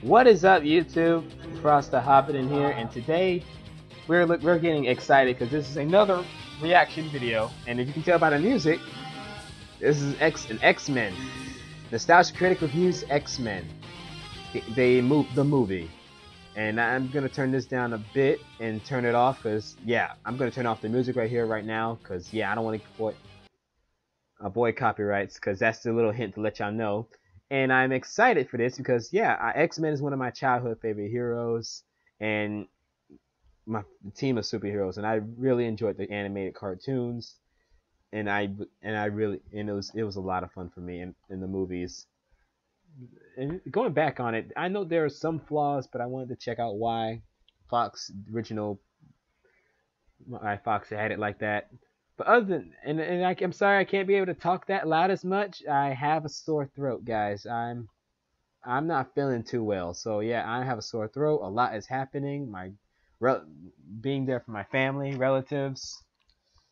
What is up, YouTube? Frost the Hobbit in here, and today we're getting excited because this is another reaction video. And if you can tell by the music, this is an X-Men. Nostalgia Critic reviews X-Men. They moved the movie, and I'm gonna turn this down a bit and turn it off because I'm gonna turn off the music right here, right now, because I don't want to avoid copyrights, because that's the little hint to let y'all know. And I'm excited for this because X-Men is one of my childhood favorite heroes and my team of superheroes, and I really enjoyed the animated cartoons, and it was a lot of fun for me in the movies. And going back on it, I know there are some flaws, but I wanted to check out why Fox original why Fox had it like that. But other than I'm sorry I can't be able to talk that loud as much. I have a sore throat, guys. I'm not feeling too well. So I have a sore throat. A lot is happening. Being there for my family, relatives.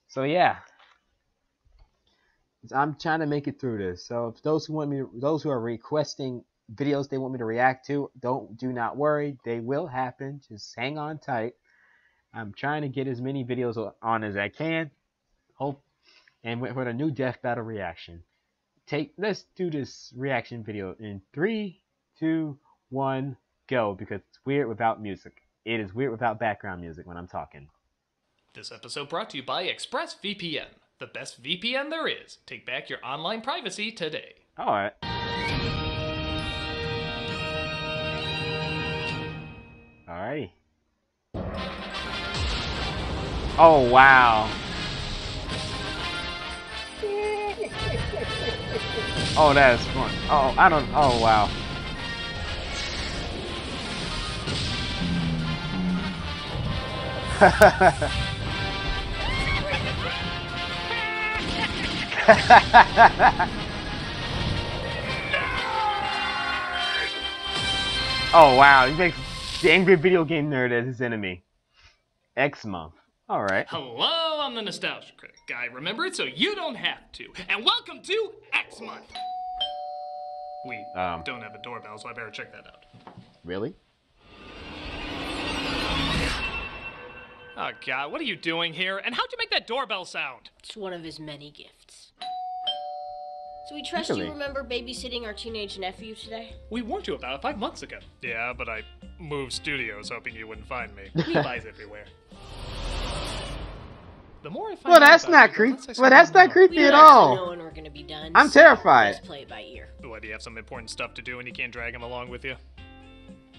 So I'm trying to make it through this. So if those who are requesting videos they want me to react to, do not worry. They will happen. Just hang on tight. I'm trying to get as many videos on as I can. Hope and for the new Death Battle reaction. Let's do this reaction video in 3, 2, 1, go, because it's weird without music. It is weird without background music when I'm talking. This episode brought to you by ExpressVPN, the best VPN there is. Take back your online privacy today. Alright. Alrighty. Oh wow. Oh, that is fun. Oh, oh wow. Oh wow, he makes the angry video game nerd as his enemy. X-Month. Alright. Hello, I'm the Nostalgia Critic guy. Remember it so you don't have to. And welcome to X-Month. We don't have a doorbell, so I better check that out. Really? Oh god, what are you doing here? And how'd you make that doorbell sound? It's one of his many gifts. So we trust you remember babysitting our teenage nephew today? We warned you about it 5 months ago. Yeah, but I moved studios hoping you wouldn't find me. Levi's everywhere. The more I find well, that's not creepy. Well, that's not creepy at all. Know when we're gonna be done, I'm terrified. Just play it by ear. What, do you have some important stuff to do and you can't drag him along with you?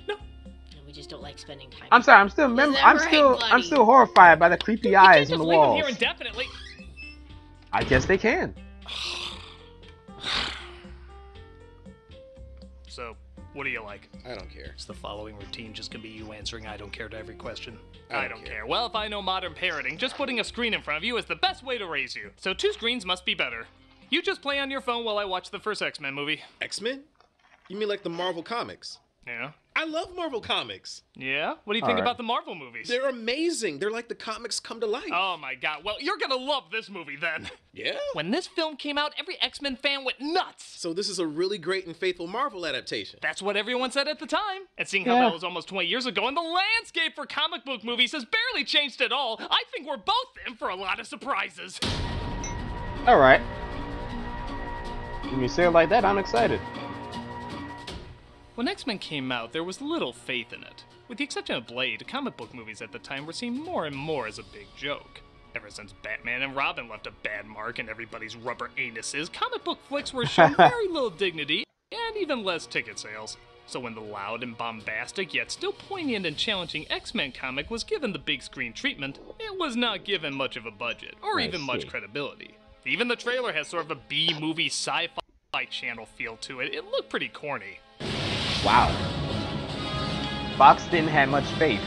No. We just don't like spending time. I'm sorry. I'm still horrified by the creepy eyes on the walls. You can't just leave him here indefinitely. I guess they can. So, what do you like? I don't care. Is the following routine just gonna be you answering I don't care to every question? I don't care. Well, if I know modern parenting, just putting a screen in front of you is the best way to raise you. So 2 screens must be better. You just play on your phone while I watch the first X-Men movie. X-Men? You mean like the Marvel comics? Yeah. I love Marvel comics. Yeah? What do you think about the Marvel movies? They're amazing. They're like the comics come to life. Oh my god. Well, you're gonna love this movie then. Yeah? When this film came out, every X-Men fan went nuts. So this is a really great and faithful Marvel adaptation. That's what everyone said at the time. And seeing how that was almost 20 years ago, and the landscape for comic book movies has barely changed at all, I think we're both in for a lot of surprises. Alright. When you say it like that, I'm excited. When X-Men came out, there was little faith in it. With the exception of Blade, comic book movies at the time were seen more and more as a big joke. Ever since Batman and Robin left a bad mark in everybody's rubber anuses, comic book flicks were shown very little dignity and even less ticket sales. So when the loud and bombastic yet still poignant and challenging X-Men comic was given the big screen treatment, it was not given much of a budget, or even much credibility. Even the trailer has sort of a B-movie sci-fi channel feel to it. It looked pretty corny. Wow. Fox didn't have much faith.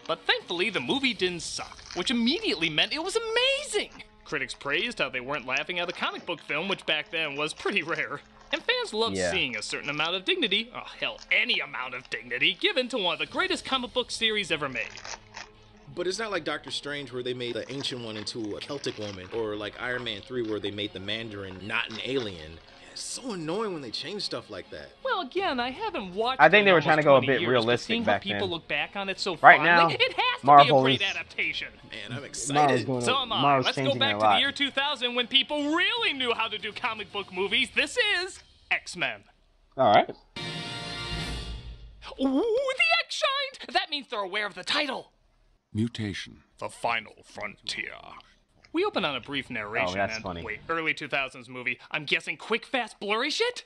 But thankfully, the movie didn't suck, which immediately meant it was amazing! Critics praised how they weren't laughing at a comic book film, which back then was pretty rare. And fans loved seeing a certain amount of dignity, oh hell, any amount of dignity, given to one of the greatest comic book series ever made. But it's not like Doctor Strange where they made the Ancient One into a Celtic woman, or like Iron Man 3 where they made the Mandarin not an alien. It's so annoying when they change stuff like that. Well, again, I haven't watched. I think it they in were trying to almost go a 20 bit years, but realistic seeing back how people then. look back on it so Right fondly, now, it has to Marvel be a great is- adaptation. Man, I'm Marvel's excited. going So am I. Marvel's Let's go changing back it a to the lot. year 2000 when people really knew how to do comic book movies. This is X-Men. All right. Ooh, the X shined! That means they're aware of the title. Mutation. The Final Frontier. We open on a brief narration Oh, that's and, funny. wait, early 2000s movie. I'm guessing quick, fast, blurry shit?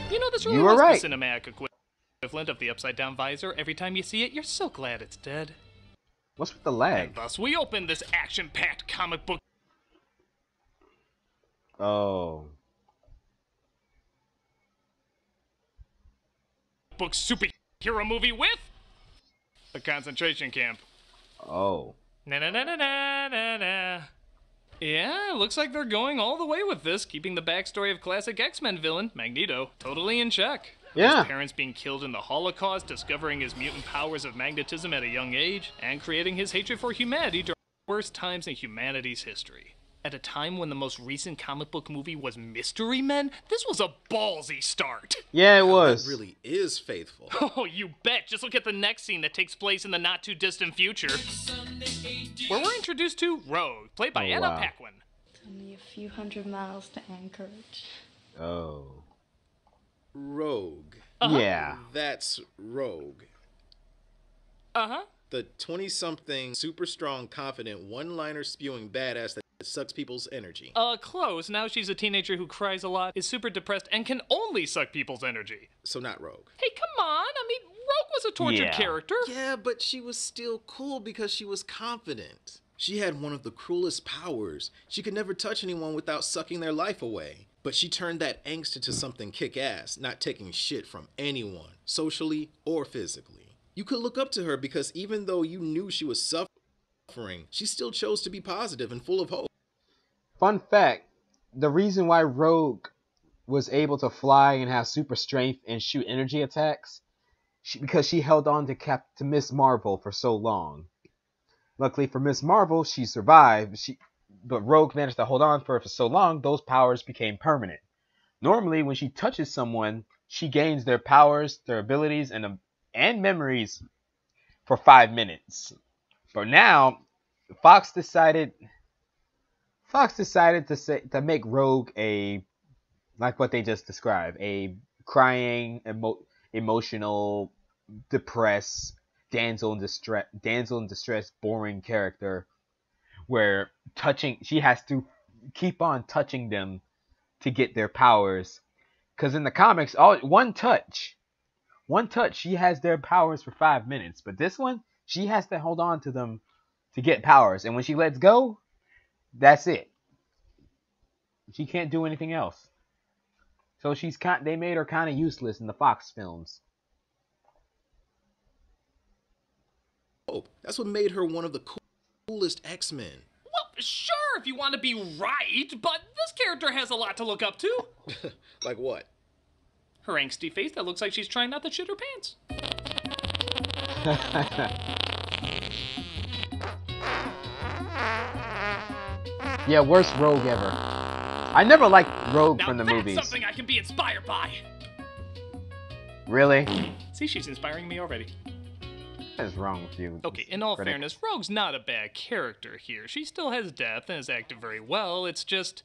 You know, this really You were was right. the cinematic equivalent of the upside-down visor. Every time you see it, you're so glad it's dead. What's with the lag? And thus, we open this action-packed comic book Oh. superhero movie with a concentration camp. Oh. Na na na na na na na. Yeah, looks like they're going all the way with this, keeping the backstory of classic X-Men villain, Magneto, totally in check. Yeah. His parents being killed in the Holocaust, discovering his mutant powers of magnetism at a young age, and creating his hatred for humanity during the worst times in humanity's history. At a time when the most recent comic book movie was Mystery Men, this was a ballsy start. Yeah, it was. It really is faithful. Oh, you bet. Just look at the next scene that takes place in the not-too-distant future, where we're introduced to Rogue, played by Oh, Anna wow. Paquin. Only a few hundred miles to Anchorage. Oh. Rogue. Yeah. That's Rogue. Uh-huh. The 20-something, super strong, confident, one-liner spewing badass that sucks people's energy. Close. Now she's a teenager who cries a lot, is super depressed, and can only suck people's energy. So not Rogue. Hey, come on. I mean, Rogue was a tortured Yeah. character. Yeah, but she was still cool because she was confident. She had one of the cruelest powers. She could never touch anyone without sucking their life away. But she turned that angst into something kick-ass, not taking shit from anyone, socially or physically. You could look up to her because even though you knew she was suffering, she still chose to be positive and full of hope. Fun fact, the reason why Rogue was able to fly and have super strength and shoot energy attacks, because she held on to Miss Marvel for so long. Luckily for Miss Marvel, she survived, but Rogue managed to hold on for so long, those powers became permanent. Normally, when she touches someone, she gains their powers, their abilities, and memories for 5 minutes. But now, Fox decided to make Rogue like what they just described, a crying, emotional, depressed, damsel in distress, boring character, where she has to keep on touching them to get their powers. Because in the comics, one touch, she has their powers for 5 minutes. But this one, she has to hold on to them to get powers. And when she lets go, that's it. She can't do anything else. So they made her kind of useless in the Fox films. Hope. That's what made her one of the coolest X-Men. Well, sure, if you want to be right, but this character has a lot to look up to. Like what? Her angsty face that looks like she's trying not to shit her pants. Yeah, worst Rogue ever. I never liked Rogue Now from the that's movies. something I can be inspired by. Really? See, she's inspiring me already. What is wrong with you? Okay, in all critic? fairness, Rogue's not a bad character here. She still has depth and has acted very well. It's just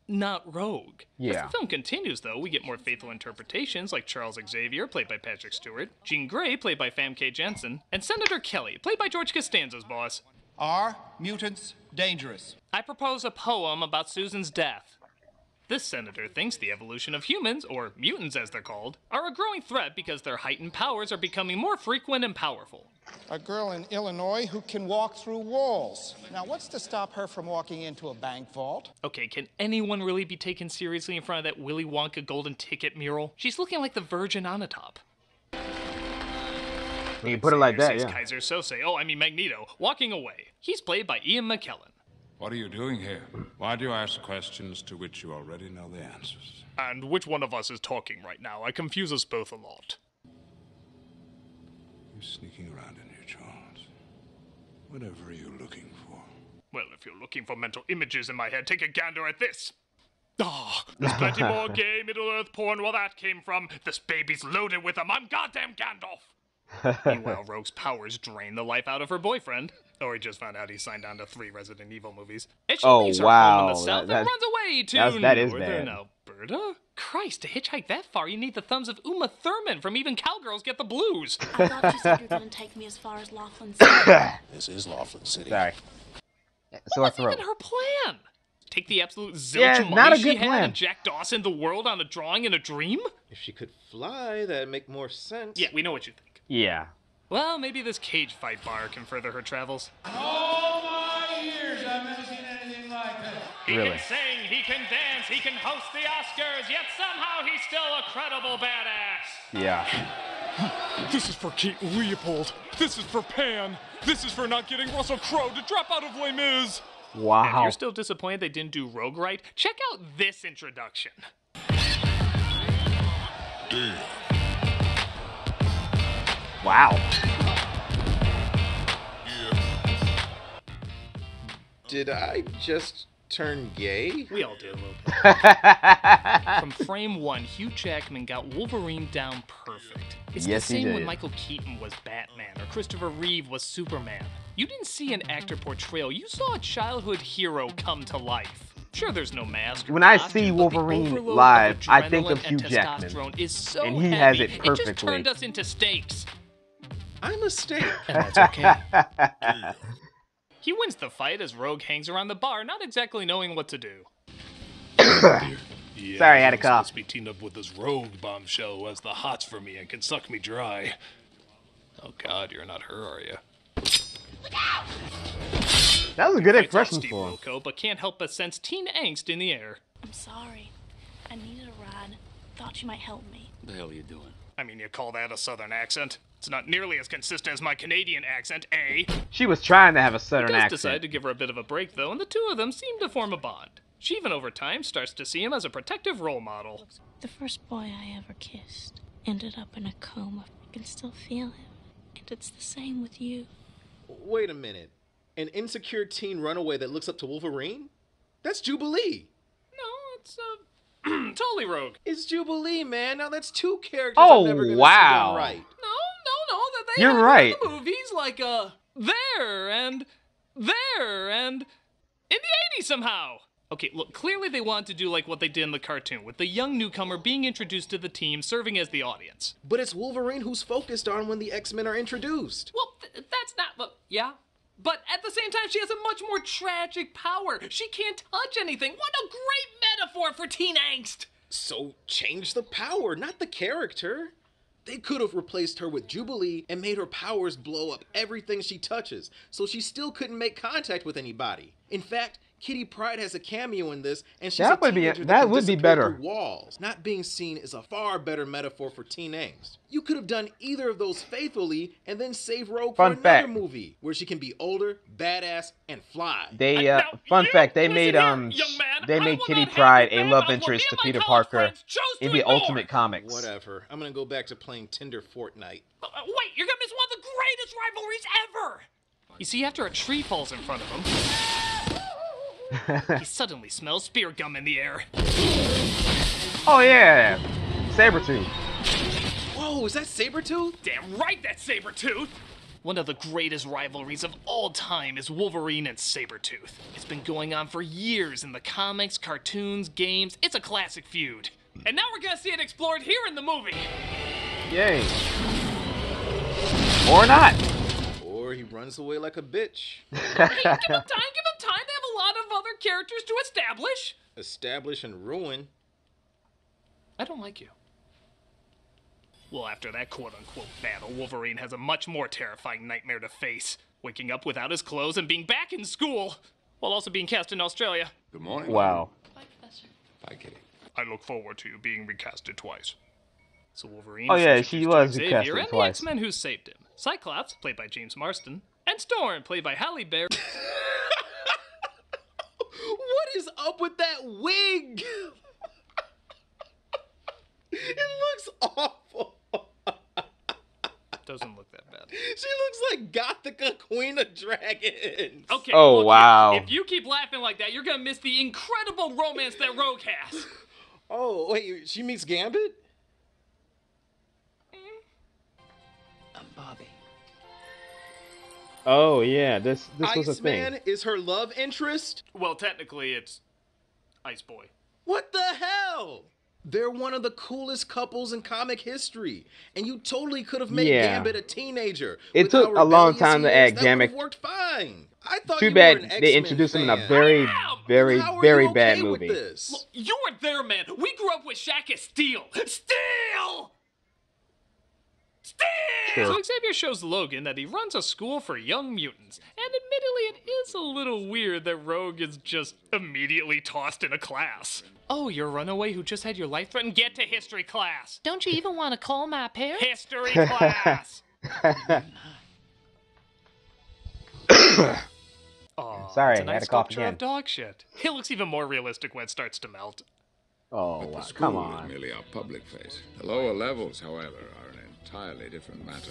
not Rogue. Yeah. As the film continues, though, we get more faithful interpretations like Charles Xavier, played by Patrick Stewart, Jean Grey, played by Famke Janssen, and Senator Kelly, played by George Costanza's boss. Are mutants dangerous? I propose a poem about Susan's death. This senator thinks the evolution of humans, or mutants as they're called, are a growing threat because their heightened powers are becoming more frequent and powerful. A girl in Illinois who can walk through walls. Now, what's to stop her from walking into a bank vault? Okay, can anyone really be taken seriously in front of that Willy Wonka golden ticket mural? She's looking like the Virgin on the top. When you put it like that, Says yeah. Kaiser Sose, Magneto, walking away. He's played by Ian McKellen. What are you doing here? Why do you ask questions to which you already know the answers? And which one of us is talking right now? I confuse us both a lot. You're sneaking around in here, Charles. Whatever are you looking for? Well, if you're looking for mental images in my head, take a gander at this. Ah, there's plenty more gay Middle-earth porn where that came from. This baby's loaded with them. I'm goddamn Gandalf. Meanwhile, Rogue's powers drain the life out of her boyfriend. Or he just found out he signed on to 3 Resident Evil movies. And she leaves her home in the south and runs away to northern Alberta? Christ, to hitchhike that far, you need the thumbs of Uma Thurman from Even Cowgirls Get the Blues. I thought you said you were going to take me as far as Laughlin City. This is Laughlin City. Sorry. What's even her plan? Take the absolute zilch money she had and Jack Dawson the world on a drawing in a dream? If she could fly, that'd make more sense. Yeah, we know what you think. Yeah. Well, maybe this cage fight bar can further her travels. In all my years, I've never seen anything like that. He can sing, he can dance, he can host the Oscars, yet somehow he's still a credible badass. Yeah. This is for Kate Leopold. This is for Pan. This is for not getting Russell Crowe to drop out of Les Mis. Wow. And if you're still disappointed they didn't do Rogue right, check out this introduction. Damn. Wow. Did I just turn gay? We all did a little bit. From frame 1, Hugh Jackman got Wolverine down perfect. It's the same when Michael Keaton was Batman or Christopher Reeve was Superman. You didn't see an actor portrayal, you saw a childhood hero come to life. Sure, there's no mask. When I see Wolverine live, I think of Hugh Jackman. Is so and he heavy, has it perfectly. It just turned us into steaks. I'm a steak. And that's okay. He wins the fight as Rogue hangs around the bar, not exactly knowing what to do. Yeah, sorry, I had a cough. Must be teamed up with this Rogue bombshell who has the hots for me and can suck me dry. Oh God, you're not her, are you? That was a good Fights impression Steve for him. Wilco, but can't help but sense teen angst in the air. I'm sorry. I needed a ride. Thought you might help me. What the hell are you doing? I mean, you call that a southern accent? It's not nearly as consistent as my Canadian accent, eh? She was trying to have a He southern does accent. decide to give her a bit of a break, though, and the two of them seem to form a bond. She even over time starts to see him as a protective role model. The first boy I ever kissed ended up in a coma. I can still feel him. And it's the same with you. Wait a minute. An insecure teen runaway that looks up to Wolverine? That's Jubilee. No, it's, totally Rogue. It's Jubilee, man. Now that's 2 characters Oh, I'm never gonna wow. see done right. No, that they You're have right. in the movies like, there, and in the 80s somehow. Okay, look, clearly they wanted to do like what they did in the cartoon, with the young newcomer being introduced to the team, serving as the audience. But it's Wolverine who's focused on when the X-Men are introduced. Well, that's not, but yeah. But at the same time, she has a much more tragic power. She can't touch anything. What a great metaphor for teen angst. So change the power, not the character. They could have replaced her with Jubilee and made her powers blow up everything she touches, so she still couldn't make contact with anybody. In fact, Kitty Pryde has a cameo in this, and she's That a would be- teenager that can would be disappear better. through walls. Not being seen is a far better metaphor for teen angst. You could have done either of those faithfully and then save Rogue Fun for another fact. movie where she can be older, badass, and fly. They Now, fun you fact, they listen made here, young man. they I made will Kitty not have Pryde you a bad love mouth what interest me to and my Peter college Parker friends chose to in the ignore. Ultimate Comics. Whatever. I'm gonna go back to playing Tinder Fortnite. Wait, you're gonna miss one of the greatest rivalries ever! You see, after a tree falls in front of him, he suddenly smells spear gum in the air. Oh yeah, Sabretooth. Whoa, is that Sabretooth? Damn right, that's Sabretooth! One of the greatest rivalries of all time is Wolverine and Sabretooth. It's been going on for years in the comics, cartoons, games. It's a classic feud. And now we're gonna see it explored here in the movie. Yay. Or not. Or he runs away like a bitch. Hey, give him time, give him time. They have a lot of other characters to establish. Establish and ruin. I don't like you. Well, after that quote-unquote battle, Wolverine has a much more terrifying nightmare to face. Waking up without his clothes and being back in school, while also being cast in Australia. Good morning. Wow. Bye, Professor. Bye, Kitty. I look forward to you being recasted twice. So Wolverine Oh, yeah, is she introduced was to Xavier recasted and twice. the X-Men who saved him. Cyclops, played by James Marsden, and Storm, played by Halle Berry. What is up with that wig? It looks awful. Doesn't look that bad. She looks like Gothica Queen of Dragons. Okay. Oh, look, wow. If you keep laughing like that, you're gonna miss the incredible romance that Rogue has. Oh, wait, she meets Gambit? I'm Bobby. Oh yeah, this was a thing. Iceman is her love interest? Well, technically, it's Ice Boy. What the hell? They're one of the coolest couples in comic history, and you totally could have made Gambit a teenager. It took a long time to add Gambit. That worked fine. I thought Too you bad were an they X-Men introduced him in a fan. very, very, How are very you bad okay with movie. this? Look, you weren't there, man. We grew up with Shaq as Steel. Steel! Steel! True. So Xavier shows Logan that he runs a school for young mutants, and admittedly it is a little weird that Rogue is just immediately tossed in a class. Oh, you're a runaway who just had your life threatened? Get to history class. Don't you even want to call my parents? History class. Oh, Sorry, it's a I had nice to cough sculpture again. of dog shit. It looks even more realistic when it starts to melt. Oh, But wow, the school come on. is merely our public face. The lower levels, however, are an entirely different matter.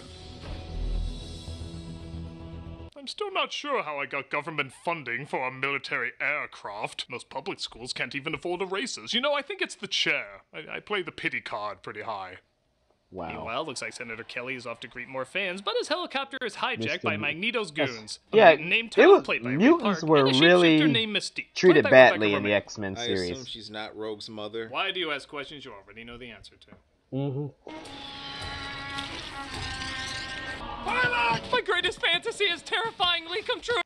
I'm still not sure how I got government funding for a military aircraft. Most public schools can't even afford erasers. You know, I think it's the chair. I play the pity card pretty high. Wow. Meanwhile, looks like Senator Kelly is off to greet more fans, but his helicopter is hijacked Mr. by Magneto's goons. Yeah, A named it Tom, was, played by Ray mutants Park, were and a shapeshifter really named Mystique, treated played by Rebecca badly in the Romijn. X-Men I series. assume she's not Rogue's mother. Why do you ask questions you already know the answer to? Mm-hmm. My greatest fantasy is terrifyingly come true!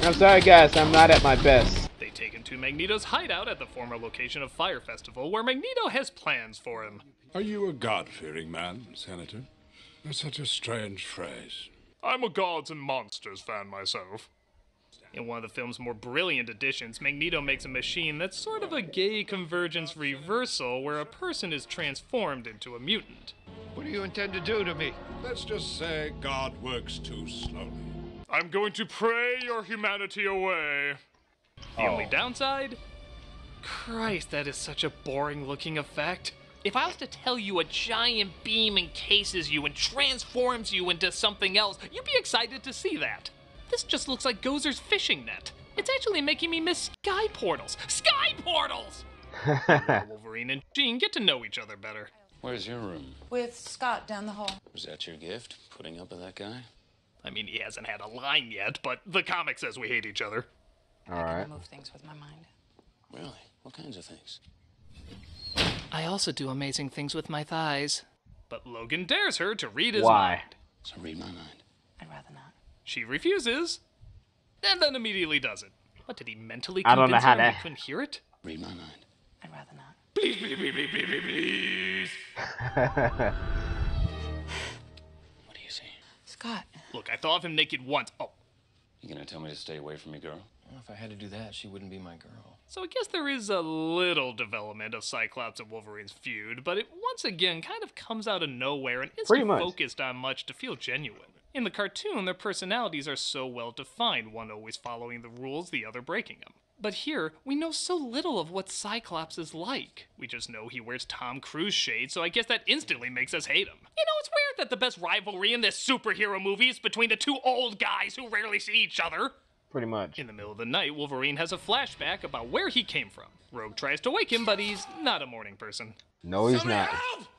I'm sorry, guys. I'm not at my best. They take him to Magneto's hideout at the former location of Fire Festival, where Magneto has plans for him. Are you a God-fearing man, Senator? That's such a strange phrase. I'm a Gods and Monsters fan myself. In one of the film's more brilliant additions, Magneto makes a machine that's sort of a gay convergence reversal where a person is transformed into a mutant. What do you intend to do to me? Let's just say God works too slowly. I'm going to pray your humanity away. The only downside? Christ, that is such a boring looking effect. If I was to tell you a giant beam encases you and transforms you into something else, you'd be excited to see that. This just looks like Gozer's fishing net. It's actually making me miss sky portals. Sky portals! Wolverine and Jean get to know each other better. Where's your room? With Scott down the hall. Was that your gift? Putting up with that guy? I mean, he hasn't had a line yet, but the comic says we hate each other. All I right. can remove things with my mind. Really? What kinds of things? I also do amazing things with my thighs. But Logan dares her to read his Why? mind. So read my mind. I'd rather not. She refuses, and then immediately does it. What, did he mentally I don't know convince how her and that- we couldn't hear it? Read my mind. I'd rather not. Please, please, please, please, please, please. What do you see? Scott. Look, I thought of him naked once. Oh, You gonna tell me to stay away from me, girl? Well, if I had to do that, she wouldn't be my girl. so I guess there is a little development of Cyclops and Wolverine's feud, but it once again kind of comes out of nowhere and Pretty isn't much. focused on much to feel genuine. In the cartoon, their personalities are so well defined, one always following the rules, the other breaking them. But here, we know so little of what Cyclops is like. We just know he wears Tom Cruise shades, so I guess that instantly makes us hate him. You know, it's weird that the best rivalry in this superhero movie is between the two old guys who rarely see each other. Pretty much. In the middle of the night, Wolverine has a flashback about where he came from. Rogue tries to wake him, but he's not a morning person. No, he's not.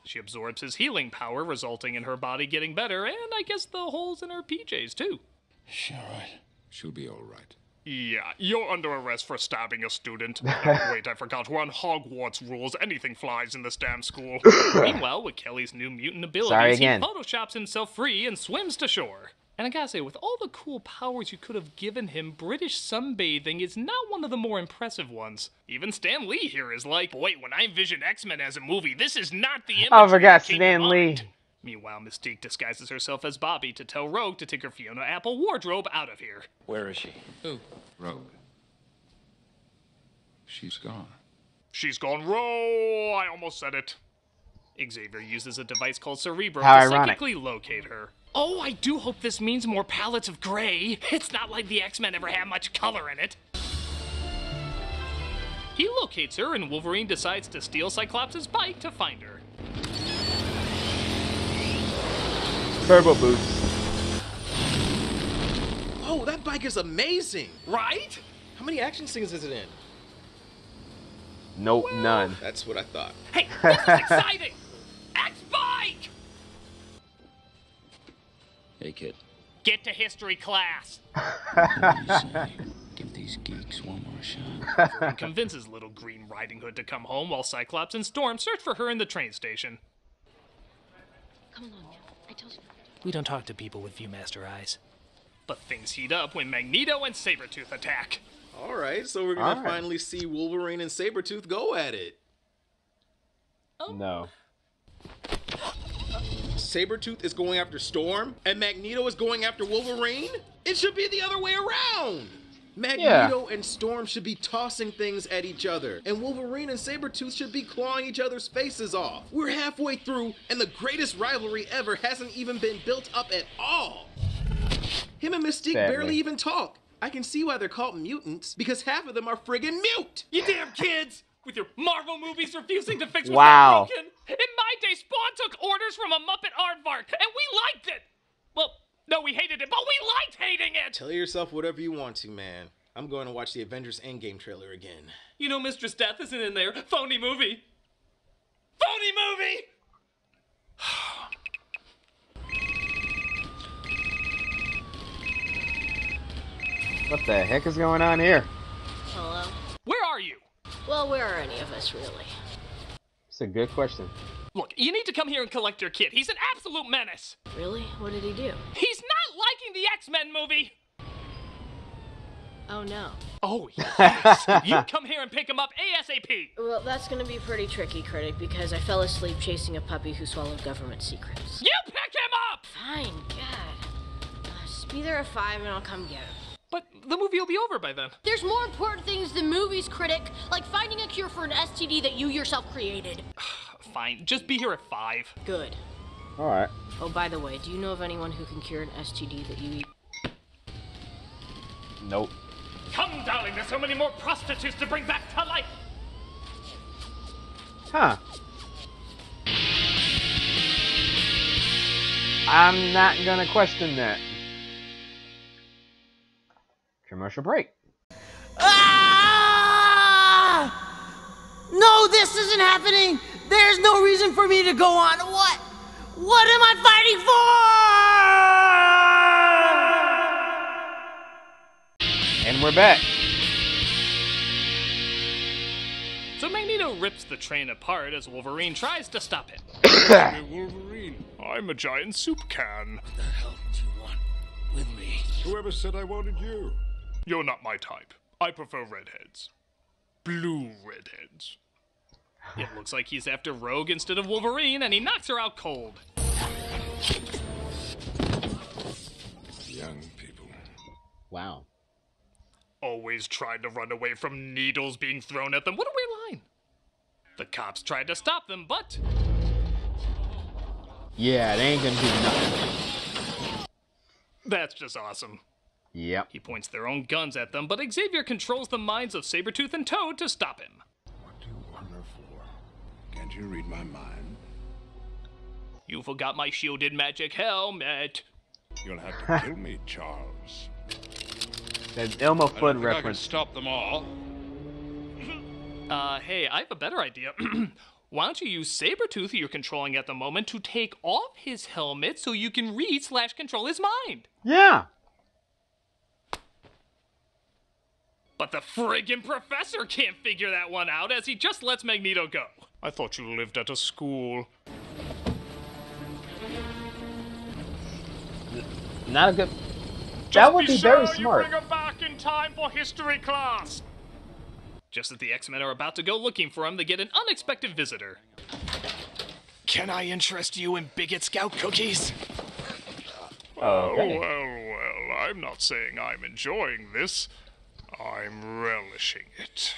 She absorbs his healing power, resulting in her body getting better, and I guess the holes in her PJs, too. She all right? She'll be all right. Yeah, you're under arrest for stabbing a student. Oh, wait, I forgot. We're on Hogwarts rules. Anything flies in this damn school. Meanwhile, with Kelly's new mutant abilities, he photoshops himself free and swims to shore. And I gotta say, with all the cool powers you could have given him, British sunbathing is not one of the more impressive ones. Even Stan Lee here is like, boy, when I envision X-Men as a movie, this is not the image I forgot that came to Stan Lee. mind. Meanwhile, Mystique disguises herself as Bobby to tell Rogue to take her Fiona Apple wardrobe out of here. Where is she? Who? Rogue. She's gone. She's gone row. I almost said it. Xavier uses a device called Cerebro How to ironic. psychically locate her. Oh, I do hope this means more palettes of gray. It's not like the X-Men ever had much color in it. He locates her, and Wolverine decides to steal Cyclops' bike to find her. Turbo boost. Oh, that bike is amazing. Right? How many action scenes is it in? Nope, none. That's what I thought. Hey, this is exciting! X-Bike! Hey, kid. Get to history class. Give these geeks one more shot. Wolverine convinces little Green Riding Hood to come home while Cyclops and Storm search for her in the train station. Come along now. I told you. We don't talk to people with Viewmaster eyes. But things heat up when Magneto and Sabretooth attack. All right, so we're going to finally see Wolverine and Sabretooth go at it. No. Sabretooth is going after Storm, and Magneto is going after Wolverine? It should be the other way around! Magneto and Storm should be tossing things at each other, and Wolverine and Sabretooth should be clawing each other's faces off. We're halfway through, and the greatest rivalry ever hasn't even been built up at all. Him and Mystique barely even talk. I can see why they're called mutants, because half of them are friggin' mute! You damn kids! With your Marvel movies refusing to fix what's Wow. broken. In my day, Spawn took orders from a Muppet aardvark, and we liked it! Well, no, we hated it, but we liked hating it! Tell yourself whatever you want to, man. I'm going to watch the Avengers Endgame trailer again. You know Mistress Death isn't in there. Phony movie. Phony movie! What the heck is going on here? Hello? Where are you? Well, where are any of us, really? It's a good question. Look, you need to come here and collect your kid. He's an absolute menace. Really? What did he do? He's not liking the X-Men movie. Oh, no. Oh, yes. You come here and pick him up ASAP. Well, that's gonna be pretty tricky, Critic, because I fell asleep chasing a puppy who swallowed government secrets. You pick him up! Fine, God. Just be there at 5 and I'll come get him. But the movie will be over by then. There's more important things than movies, Critic, like finding a cure for an STD that you yourself created. Fine, just be here at 5. Good. Alright. Oh, by the way, do you know of anyone who can cure an STD that you eat? Nope. Come, darling, there's so many more prostitutes to bring back to life. Huh. I'm not gonna question that. Commercial break. No, this isn't happening! There's no reason for me to go on. What? What am I fighting for? And we're back. So Magneto rips the train apart as Wolverine tries to stop him. Hey, Wolverine, I'm a giant soup can. What the hell do you want with me? Whoever said I wanted you? You're not my type. I prefer redheads. Blue redheads. It looks like he's after Rogue instead of Wolverine, and he knocks her out cold. Young people. Wow. Always tried to run away from needles being thrown at them. What a weird line. The cops tried to stop them, but... Yeah, it ain't gonna do nothing. That's just awesome. Yep. He points their own guns at them, but Xavier controls the minds of Sabretooth and Toad to stop him. What do you want her for? Can't you read my mind? You forgot my shielded magic helmet. You'll have to kill me, Charles. That Elmo I don't Fudd think I can reference. stop them all. Hey, I have a better idea. Why don't you use Sabretooth, who you're controlling at the moment, to take off his helmet so you can read/control his mind? Yeah. But the friggin' professor can't figure that one out, as he just lets Magneto go. I thought you lived at a school. Not a good... Just That would be very sure smart. You bring her back in time for history class. Just as the X-Men are about to go looking for him, they get an unexpected visitor. Can I interest you in Bigot Scout cookies? Okay. Well, I'm not saying I'm enjoying this. I'm relishing it.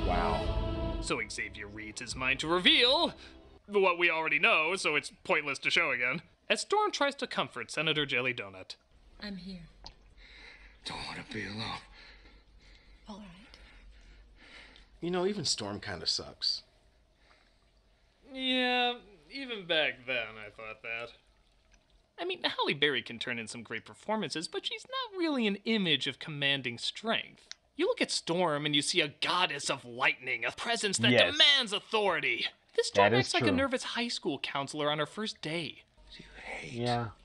Wow. So Xavier reads his mind to reveal what we already know, so it's pointless to show again. As Storm tries to comfort Senator Jelly Donut. I'm here. Don't want to be alone. All right. You know, even Storm kind of sucks. Yeah, even back then, I thought that. I mean, Halle Berry can turn in some great performances, but she's not really an image of commanding strength. You look at Storm and you see a goddess of lightning, a presence that demands authority. This Storm acts like a nervous high school counselor on her first day. You hate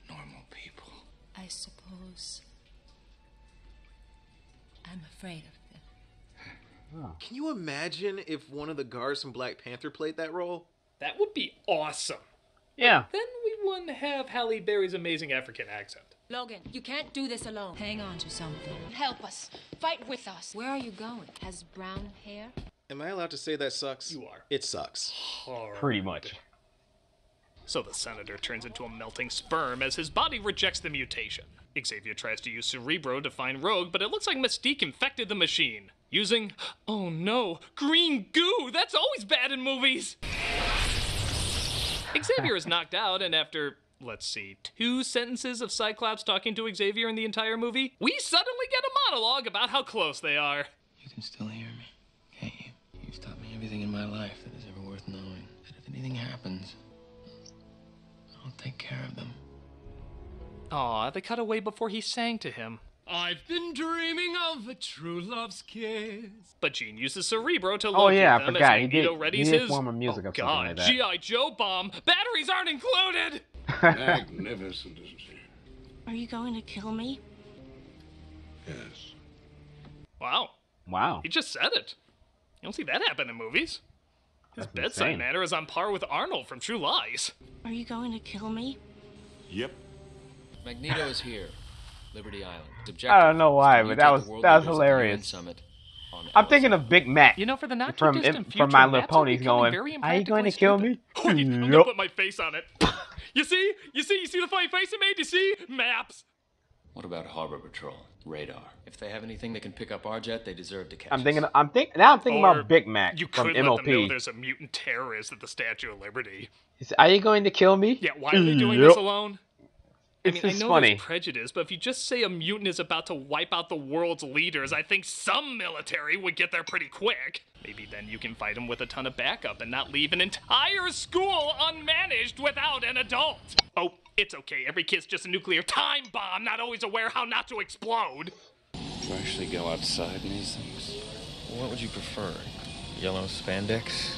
normal people. I suppose I'm afraid of them. Can you imagine if one of the guards from Black Panther played that role? That would be awesome. Yeah. But then we wouldn't have Halle Berry's amazing African accent. Logan, you can't do this alone. Hang on to something. Help us. Fight with us. Where are you going? Has brown hair? Am I allowed to say that sucks? You are. It sucks. Hard. Pretty much. So the Senator turns into a melting sperm as his body rejects the mutation. Xavier tries to use Cerebro to find Rogue, but it looks like Mystique infected the machine. Using, oh no, green goo! That's always bad in movies! Xavier is knocked out, and after, let's see, 2 sentences of Cyclops talking to Xavier in the entire movie, we suddenly get a monologue about how close they are. You can still hear me, can't you? You've taught me everything in my life that is ever worth knowing. That if anything happens, I'll take care of them. Aw, they cut away before he sang to him. I've been dreaming of a true love's kiss. But Jean uses Cerebro to locate I them forgot. as Magneto readies his... form of music of something like that. G.I. Joe bomb! Batteries aren't included! Magnificent, isn't she? Are you going to kill me? Yes. Wow. Wow. He just said it. You don't see that happen in movies. His That's bedside insane. manner is on par with Arnold from True Lies. Are you going to kill me? Yep. Magneto is here. Liberty Island. I don't know why, but that was hilarious. I'm thinking of Big Mac. You know, for the not too distant future, from My Little maps Ponies are going, very are you going to kill me? I'm gonna put my face on it. You see the funny face I made? You see? Maps. What about Harbor Patrol? Radar. If they have anything that can pick up our jet, they deserve to catch I'm us. thinking about Big Mac You from could let them know MLP. there's a mutant terrorist at the Statue of Liberty. He said, are you going to kill me? Yeah, why are they doing this alone? I It's mean, I just know funny. there's prejudice, but if you just say a mutant is about to wipe out the world's leaders, I think some military would get there pretty quick. Maybe then you can fight him with a ton of backup and not leave an entire school unmanaged without an adult. Oh, it's okay. Every kid's just a nuclear time bomb, not always aware how not to explode. Do you actually go outside in these things? What would you prefer? Yellow spandex?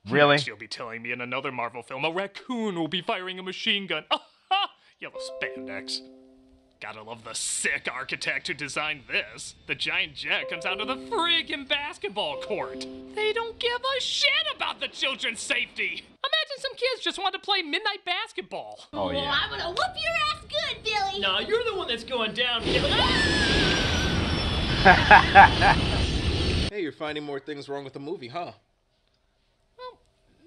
Really? Next you'll be telling me in another Marvel film a raccoon will be firing a machine gun. Ah ha! Yellow spandex. Gotta love the sick architect who designed this. The giant jet comes out of the freaking basketball court. They don't give a shit about the children's safety. Imagine some kids just want to play midnight basketball. Oh, Well, yeah. I'm gonna whoop your ass good, Billy. No, you're the one that's going down, Billy. Hey, you're finding more things wrong with the movie, huh?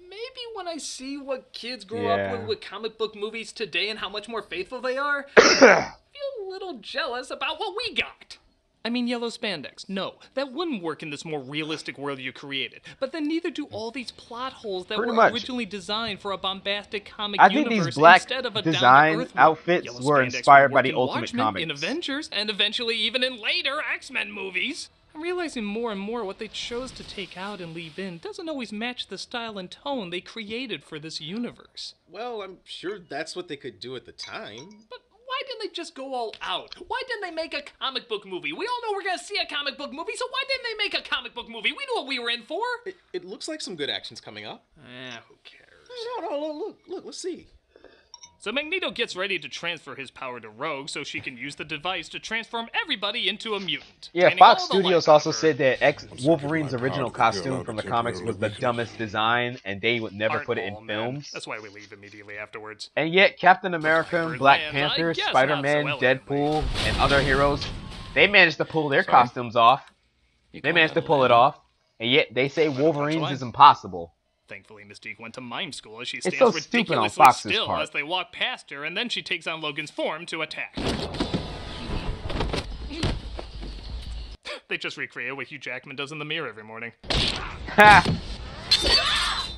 Maybe when I see what kids grow Yeah. up with comic book movies today and how much more faithful they are, I feel a little jealous about what we got. I mean, yellow spandex. No, that wouldn't work in this more realistic world you created. But then neither do all these plot holes that Pretty were much. originally designed for a bombastic comic I think universe these black instead of a design down-to-earth one. outfits Yellow were spandex inspired would by work the in Ultimate Watchmen, Comics. in Avengers, and eventually even in later X-Men movies. I'm realizing more and more what they chose to take out and leave in doesn't always match the style and tone they created for this universe. Well, I'm sure that's what they could do at the time. But why didn't they just go all out? Why didn't they make a comic book movie? We all know we're gonna see a comic book movie, so why didn't they make a comic book movie? We knew what we were in for. It looks like some good action's coming up. Who cares? No, look, let's see. So Magneto gets ready to transfer his power to Rogue so she can use the device to transform everybody into a mutant. Yeah, Banning Fox all the Studios light also out of said that Wolverine's my original power to costume feel from the like comics a was the vicious- dumbest design, and they would never Aren't put it all in men. films. That's why we leave immediately afterwards. And yet, Captain America, Iron Black Man, Panther, I guess Spider-Man, not so Deadpool, and other heroes, they managed to pull their costumes off. They managed to pull it off, and yet they say Wolverine's is impossible. Thankfully, Mystique went to mime school as she It's stands so stupid on ridiculously Fox's still part. as they walk past her, and then she takes on Logan's form to attack. They just recreate what Hugh Jackman does in the mirror every morning.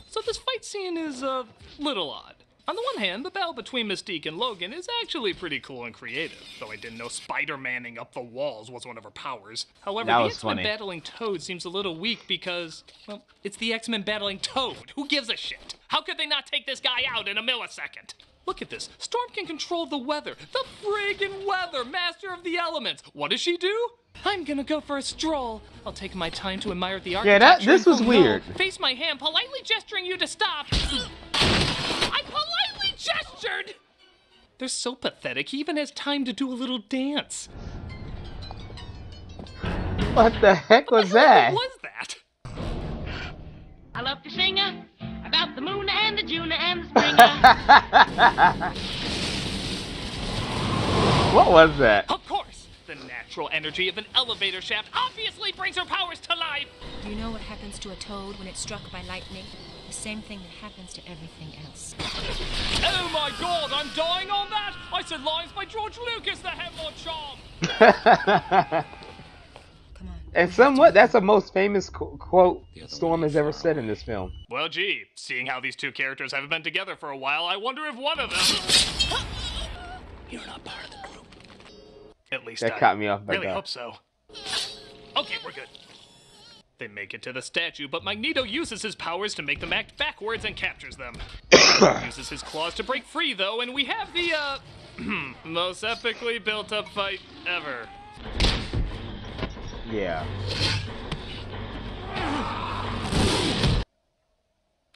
So this fight scene is a little odd. On the one hand, the battle between Mystique and Logan is actually pretty cool and creative, though I didn't know Spider-Manning up the walls was one of her powers. However, the X-Men battling Toad seems a little weak because, well, it's the X-Men battling Toad. Who gives a shit? How could they not take this guy out in a millisecond? Look at this. Storm can control the weather. The friggin' weather, master of the elements. What does she do? I'm gonna go for a stroll. I'll take my time to admire the architecture. Yeah, this was weird. Face my hand, politely gesturing you to stop. I politely gestured! They're so pathetic, he even has time to do a little dance. What the heck was that? What was that? I love to sing about the moon and the June and the spring. What was that? Of course! The natural energy of an elevator shaft obviously brings her powers to life! Do you know what happens to a toad when it's struck by lightning? The same thing that happens to everything else. Oh my god, I'm dying on that! I said lines by George Lucas that have more charm! And somewhat, that's the most famous quote Storm has ever said in this film. Well, gee, seeing how these two characters haven't been together for a while, I wonder if one of them... You're not part of the group. At least that I caught me off by really hope so. Okay, we're good. They make it to the statue, but Magneto uses his powers to make them act backwards and captures them. Uses his claws to break free, though, and we have the, most epically built-up fight ever. Yeah.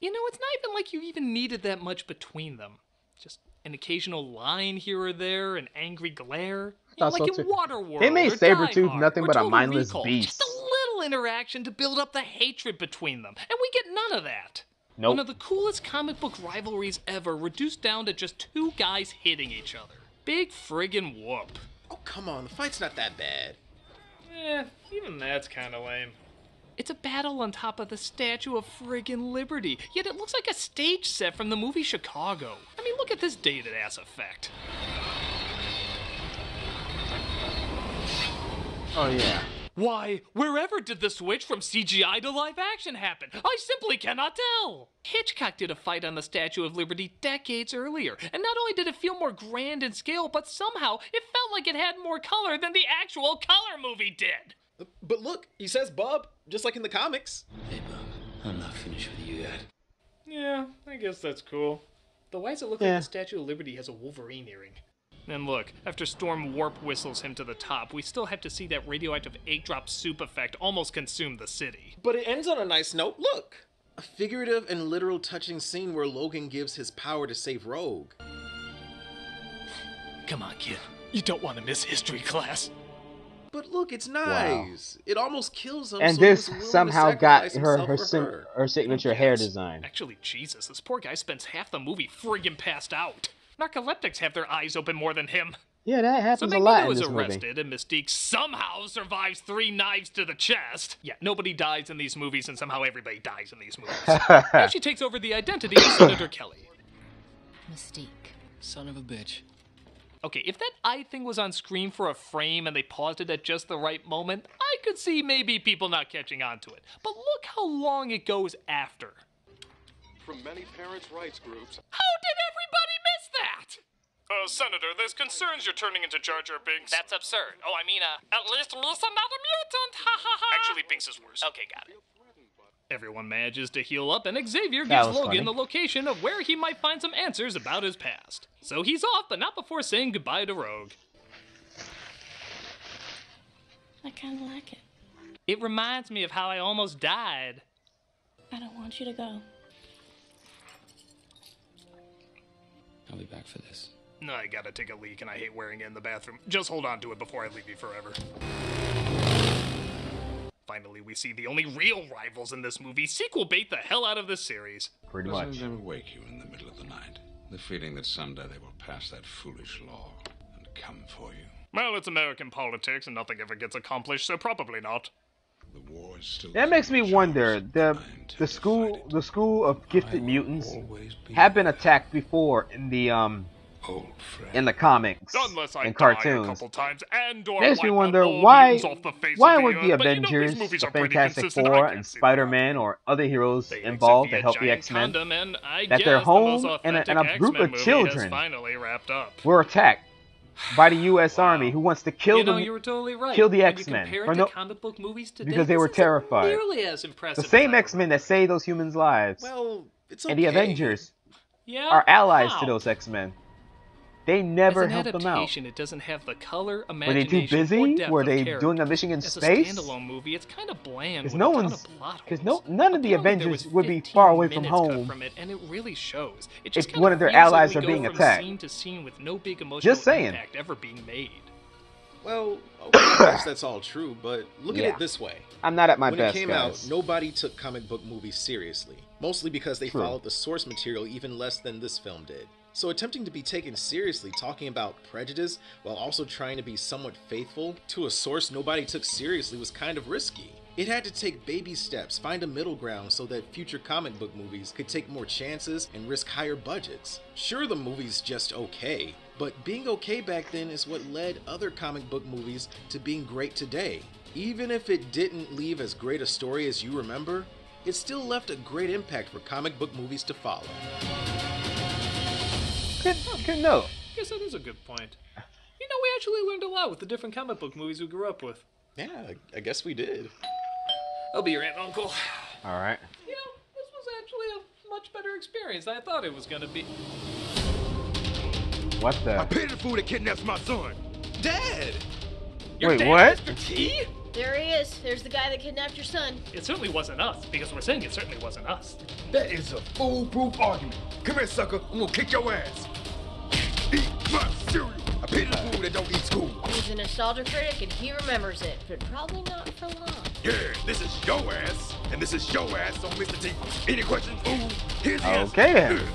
You know, it's not even like you even needed that much between them. Just an occasional line here or there, an angry glare. You know, like in Waterworld. They made Sabretooth nothing but a mindless beast. Just a little interaction to build up the hatred between them, and we get none of that. Nope. One of the coolest comic book rivalries ever, reduced down to just two guys hitting each other. Big friggin' whoop. Oh, come on, the fight's not that bad. Eh, even that's kinda lame. It's a battle on top of the Statue of friggin' Liberty, yet it looks like a stage set from the movie Chicago. I mean, look at this dated-ass effect. Oh, yeah. Why, wherever did the switch from CGI to live action happen? I simply cannot tell! Hitchcock did a fight on the Statue of Liberty decades earlier, and not only did it feel more grand in scale, but somehow it felt like it had more color than the actual color movie did! But look, he says bub, just like in the comics. Hey, Bub, I'm not finished with you yet. Yeah, I guess that's cool. Though why does it look like the Statue of Liberty has a Wolverine earring? And look, after Storm warp whistles him to the top, we still have to see that radioactive 8-drop soup effect almost consume the city. But it ends on a nice note. Look! A figurative and literal touching scene where Logan gives his power to save Rogue. Come on, kid. You don't want to miss history class. But look, it's nice. Wow. It almost kills him. And so this he was somehow got her signature hair Yes. design. Actually, Jesus, this poor guy spends half the movie friggin' passed out. Narcoleptics have their eyes open more than him. Yeah, that happens so a lot in Magneto this is movie. arrested, and Mystique somehow survives 3 knives to the chest. Yeah, nobody dies in these movies, and somehow everybody dies in these movies. Now she takes over the identity of Senator Kelly. Mystique. Son of a bitch. Okay, if that eye thing was on screen for a frame and they paused it at just the right moment, I could see maybe people not catching on to it. But look how long it goes after. From many parents' rights groups. How did everybody miss that? Senator, there's concerns you're turning into Jar Jar Binks. That's absurd. Oh, I mean, at least Misa not a mutant, ha ha ha. Actually, Binks is worse. Okay, got it. Everyone manages to heal up, and Xavier gives Logan the location of where he might find some answers about his past. So he's off, but not before saying goodbye to Rogue. I kind of like it. It reminds me of how I almost died. I don't want you to go. I'll be back for this. No, I gotta take a leak, and I hate wearing it in the bathroom. Just hold on to it before I leave you forever. Finally, we see the only real rivals in this movie sequel bait the hell out of this series. Pretty Doesn't much. it ever wake you in the middle of the night? The feeling that someday they will pass that foolish law and come for you. Well, it's American politics, and nothing ever gets accomplished, so probably not. The war is still. That makes me wonder. The school of gifted mutants have been attacked before in the in the comics Unless I and die a cartoons. couple times and/or Makes me wipe wonder out all why mutants off the face why of the would the earth, but you know, these Avengers, movies the are pretty Fantastic consistent. Four, I and can't see Spider-Man or other heroes They involved exit to via help the giant X-Men, condom, and I that guess their the home most and authentic a group X-Men of movie children has finally wrapped up. were attacked by the U.S. Army, who wants to kill You know, them, you were totally right. kill the When you X-Men compare it for to no, comic book movies today, because they were this isn't terrified. nearly as impressive The same as I X-Men that saved those humans' lives, Well, it's and the okay. Avengers Yeah? are allies How? to those X-Men. They never As an helped them out. adaptation, it doesn't have the color, Were they too imagination, or busy? depth Were of they character. doing a mission in As space? a standalone movie, it's kind of bland Because with no a ton one's, of plot because holes. none of the Apparently there Avengers was would be 15 far away from minutes cut home from it, and it really shows. It just if kind one of their feels like allies we are go being from attacked. Scene to scene with no big emotional Just saying. impact ever being made. Well, okay, I guess that's all true, but look at Yeah. it this way. I'm not at my when best, it came guys. out, nobody took comic book movies seriously, mostly because they True. followed the source material even less than this film did. So attempting to be taken seriously talking about prejudice while also trying to be somewhat faithful to a source nobody took seriously was kind of risky. It had to take baby steps, find a middle ground so that future comic book movies could take more chances and risk higher budgets. Sure, the movie's just okay, but being okay back then is what led other comic book movies to being great today. Even if it didn't leave as great a story as you remember, it still left a great impact for comic book movies to follow. Good note. I guess that is a good point. You know, we actually learned a lot with the different comic book movies we grew up with. Yeah, I guess we did. I'll be your aunt and uncle. All right. You know, this was actually a much better experience than I thought it was going to be. What the? I paid the fool that kidnaps my son. Dad! Your Wait, dad, what? Mr. T? There he is. There's the guy that kidnapped your son. It certainly wasn't us, because we're saying it certainly wasn't us. That is a foolproof argument. Come here, sucker. I'm gonna kick your ass. Eat my cereal. I paid the fool that don't eat school. He's a nostalgia critic and he remembers it, but probably not for long. Yeah, this is your ass, and this is your ass on Mr. T. Any questions, fool? Here's the answer. Okay then.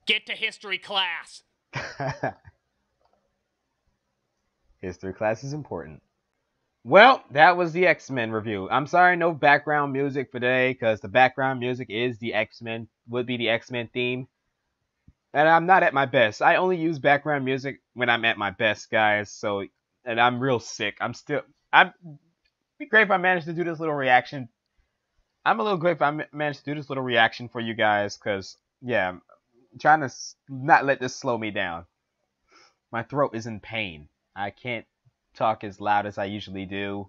Get to history class. History class is important. Well, that was the X-Men review. I'm sorry, no background music for today, because the background music is the X-Men, would be the X-Men theme. And I'm not at my best. I only use background music when I'm at my best, guys. So, and I'm real sick. Be great if I managed to do this little reaction. I'm a little great if I managed to do this little reaction for you guys, because, yeah, I'm trying to not let this slow me down. My throat is in pain. I can't talk as loud as I usually do,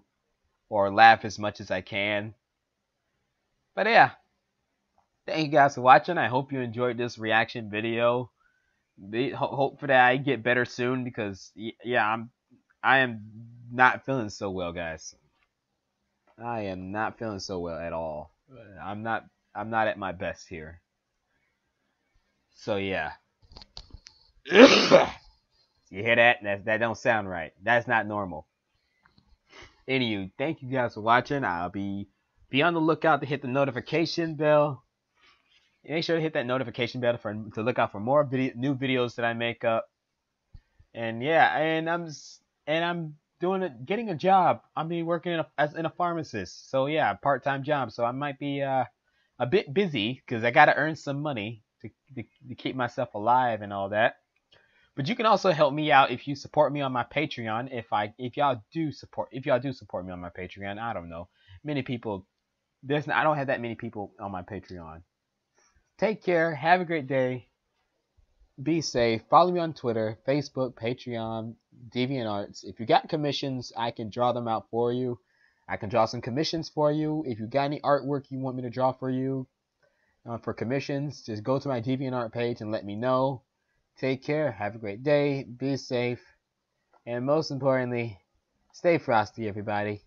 or laugh as much as I can. But yeah, thank you guys for watching. I hope you enjoyed this reaction video. Hope for that I get better soon, because yeah, I am not feeling so well, guys. I am not feeling so well at all. I'm not at my best here. So yeah. You hear that? That don't sound right. That's not normal. Anywho, thank you guys for watching. I'll be on the lookout to hit the notification bell. Make sure to hit that notification bell to look out for more new videos that I make up. And yeah, and I'm getting a job. I'm working in a pharmacist. So yeah, part-time job. So I might be a bit busy because I gotta earn some money to keep myself alive and all that. But you can also help me out if you support me on my Patreon. If y'all do support me on my Patreon, I don't know. Many people, I don't have that many people on my Patreon. Take care. Have a great day. Be safe. Follow me on Twitter, Facebook, Patreon, DeviantArts. If you got commissions, I can draw them out for you. I can draw some commissions for you. If you got any artwork you want me to draw for you for commissions, just go to my DeviantArt page and let me know. Take care, have a great day, be safe, and most importantly, stay frosty, everybody.